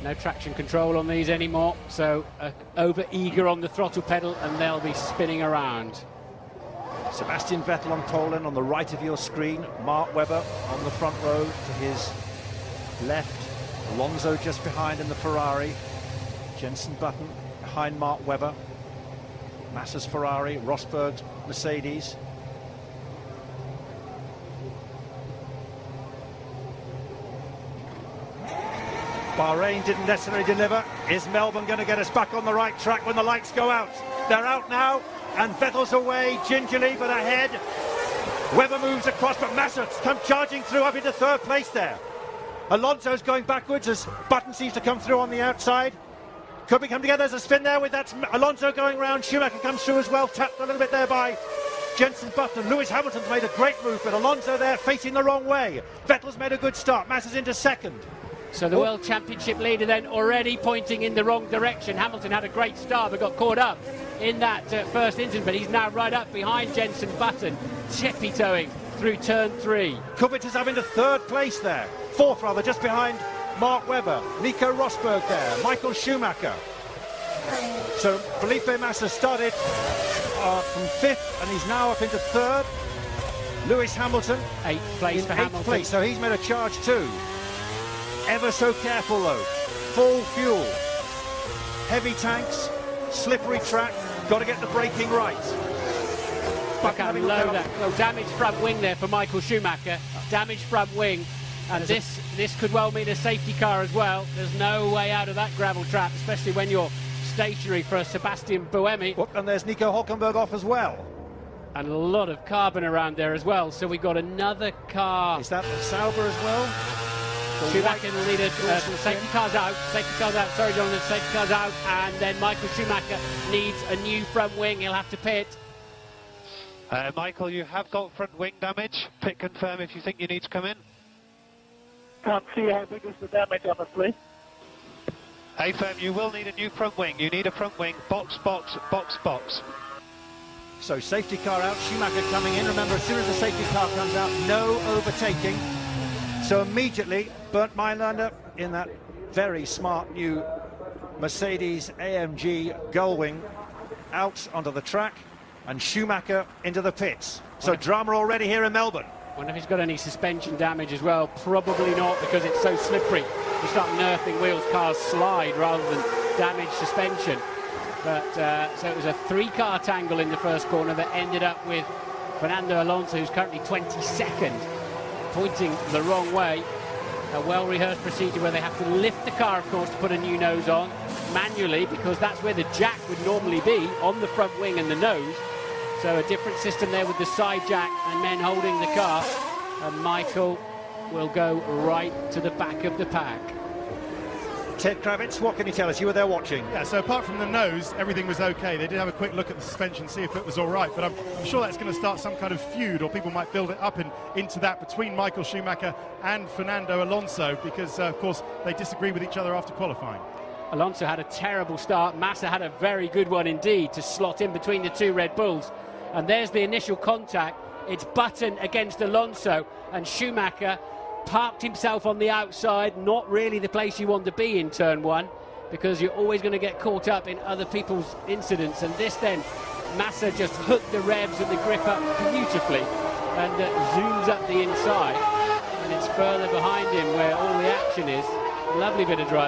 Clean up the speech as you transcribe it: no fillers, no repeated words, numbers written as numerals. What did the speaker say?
No traction control on these anymore, so over-eager on the throttle pedal, and they'll be spinning around. Sebastian Vettel on pole on the right of your screen. Mark Webber on the front row to his left. Alonso just behind in the Ferrari. Jenson Button behind Mark Webber. Massa's Ferrari, Rosberg's Mercedes. Bahrain didn't necessarily deliver. Is Melbourne going to get us back on the right track when the lights go out? They're out now, and Vettel's away gingerly but ahead. Webber moves across, but Massa's come charging through up into third place there. Alonso's going backwards as Button seems to come through on the outside. Could we come together? There's a spin there with that. Alonso going round. Schumacher comes through as well, tapped a little bit there by Jenson Button. Lewis Hamilton's made a great move, but Alonso there facing the wrong way. Vettel's made a good start. Massa's into second. So the World Championship leader then already pointing in the wrong direction. Hamilton had a great start but got caught up in that first incident, but he's now right up behind Jenson Button, tippy-toeing through turn 3. Kubica's up into third place there. Fourth rather, just behind Mark Webber. Nico Rosberg there. Michael Schumacher. So Felipe Massa started from fifth and he's now up into third. Lewis Hamilton, 8th place for Hamilton. Place, so he's made a charge too. Ever so careful though. Full fuel. Heavy tanks, slippery track, got to get the braking right. Look how low that, damaged front wing there for Michael Schumacher. Damaged front wing, and this could well mean a safety car as well. There's no way out of that gravel trap, especially when you're stationary for a Sebastian Buemi. And there's Nico Hülkenberg off as well. And a lot of carbon around there as well, so we've got another car. Is that the Sauber as well? Schumacher will need safety cars out, sorry Jonathan, safety cars out, and then Michael Schumacher needs a new front wing, he'll have to pit. Michael, you have got front wing damage. Pit confirm if you think you need to come in. Can't see how big is the damage, honestly. Hey firm, you will need a new front wing. You need a front wing. Box, box, box, box. So safety car out, Schumacher coming in. Remember, as soon as the safety car comes out, no overtaking. So immediately, Bernd Mailander in that very smart new Mercedes AMG Gullwing out onto the track, and Schumacher into the pits. So drama already here in Melbourne. Wonder if he's got any suspension damage as well. Probably not, because it's so slippery. You start nerfing wheels, cars slide rather than damage suspension. But so it was a 3-car tangle in the first corner that ended up with Fernando Alonso, who's currently 22nd, pointing the wrong way. A well-rehearsed procedure where they have to lift the car, of course, to put a new nose on manually, because that's where the jack would normally be, on the front wing and the nose. So a different system there with the side jack and men holding the car. And Michael will go right to the back of the pack. Ted Kravitz, what can you tell us? You were there watching. Yeah, so apart from the nose, everything was okay. They did have a quick look at the suspension, see if it was all right, but I'm sure that's going to start some kind of feud, or people might build it up into that between Michael Schumacher and Fernando Alonso, because, of course, they disagree with each other after qualifying. Alonso had a terrible start. Massa had a very good one indeed to slot in between the two Red Bulls. And there's the initial contact. It's Button against Alonso, and Schumacher parked himself on the outside, not really the place you want to be in turn 1, because you're always going to get caught up in other people's incidents. And this then, Massa just hooked the revs and the grip up beautifully and zooms up the inside, and it's further behind him where all the action is. Lovely bit of drive.